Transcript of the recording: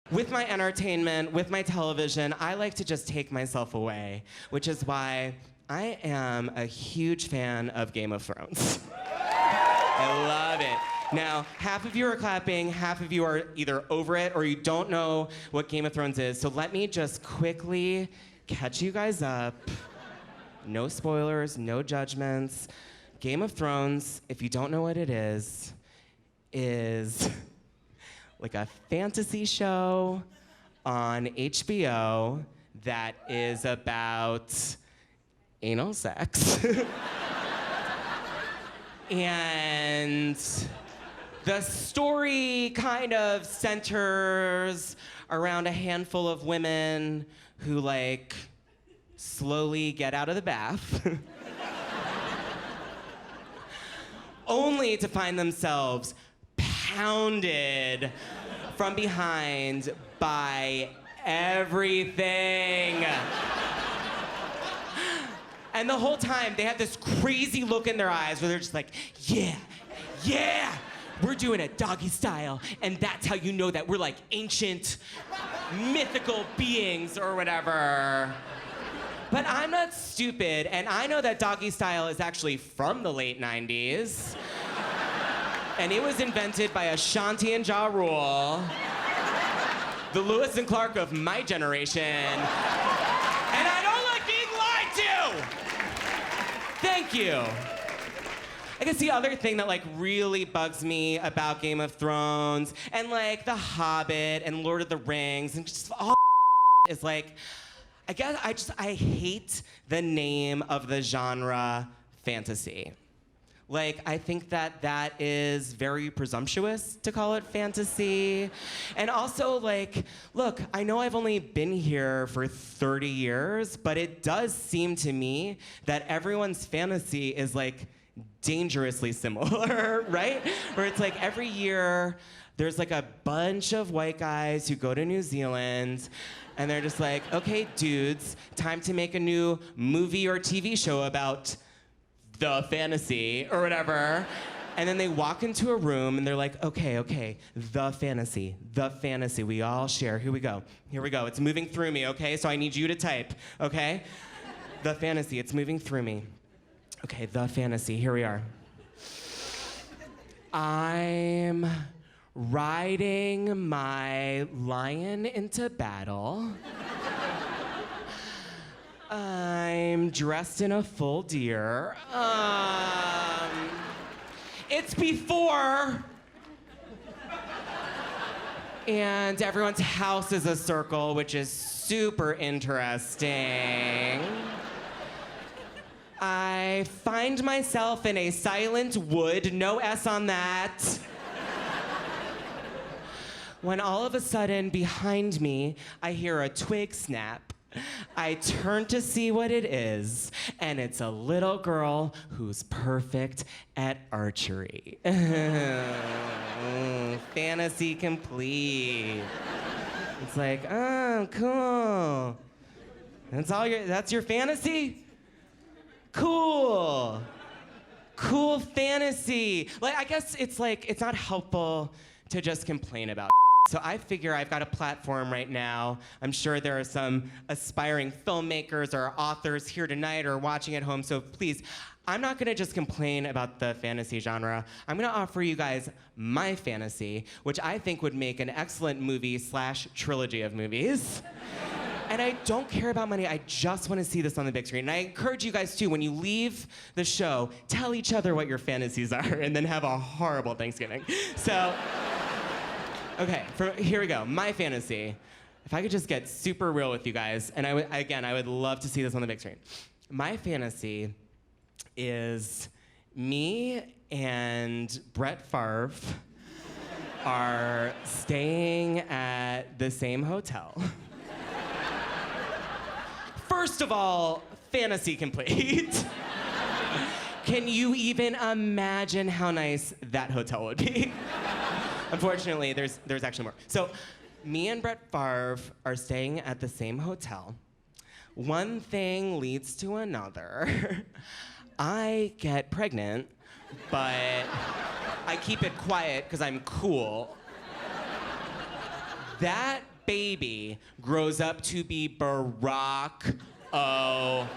With my entertainment, with my television, I like to just take myself away, which is why I am a huge fan of Game of Thrones. I love it. Now, half of you are clapping, half of you are either over it or you don't know what Game of Thrones is. So let me just quickly catch you guys up. No spoilers, no judgments. Game of Thrones, if you don't know what it is like a fantasy show on HBO that is about anal sex. And the story kind of centers around a handful of women who like slowly get out of the bath only to find themselves pounded from behind by everything. And the whole time they have this crazy look in their eyes where they're just like, yeah, we're doing it doggy style. And that's how you know that we're like ancient, mythical beings or whatever. But I'm not stupid, and I know that doggy style is actually from the late 90s. And it was invented by Ashanti and Ja Rule, the Lewis and Clark of my generation. And I don't like being lied to! Thank you. I guess the other thing that like really bugs me about Game of Thrones and like The Hobbit and Lord of the Rings and just all is like, I hate the name of the genre fantasy. Like, I think that is very presumptuous to call it fantasy. And also, like, look, I know I've only been here for 30 years, but it does seem to me that everyone's fantasy is, like, dangerously similar, right? Where it's like every year, there's, like, a bunch of white guys who go to New Zealand, and they're just like, okay, dudes, time to make a new movie or TV show about the fantasy or whatever. And then they walk into a room and they're like, okay, the fantasy, we all share. Here we go. It's moving through me, okay? So I need you to type, okay? The fantasy, it's moving through me. Okay, the fantasy, here we are. I'm riding my lion into battle. I'm dressed in a full deer. It's before. And everyone's house is a circle, which is super interesting. I find myself in a silent wood, no S on that. When all of a sudden, behind me, I hear a twig snap. I turn to see what it is, and it's a little girl who's perfect at archery. Fantasy complete. It's like, oh, cool. That's your fantasy? Cool fantasy. Like, I guess it's like, it's not helpful to just complain about. So I figure I've got a platform right now. I'm sure there are some aspiring filmmakers or authors here tonight or watching at home. So please, I'm not gonna just complain about the fantasy genre. I'm gonna offer you guys my fantasy, which I think would make an excellent movie / trilogy of movies. And I don't care about money, I just wanna see this on the big screen. And I encourage you guys too, when you leave the show, tell each other what your fantasies are and then have a horrible Thanksgiving. So, okay, here we go, my fantasy. If I could just get super real with you guys, and I would love to see this on the big screen. My fantasy is me and Brett Favre are staying at the same hotel. First of all, fantasy complete. Can you even imagine how nice that hotel would be? Unfortunately, there's actually more. So, me and Brett Favre are staying at the same hotel. One thing leads to another. I get pregnant, but I keep it quiet because I'm cool. That baby grows up to be Barack Obama.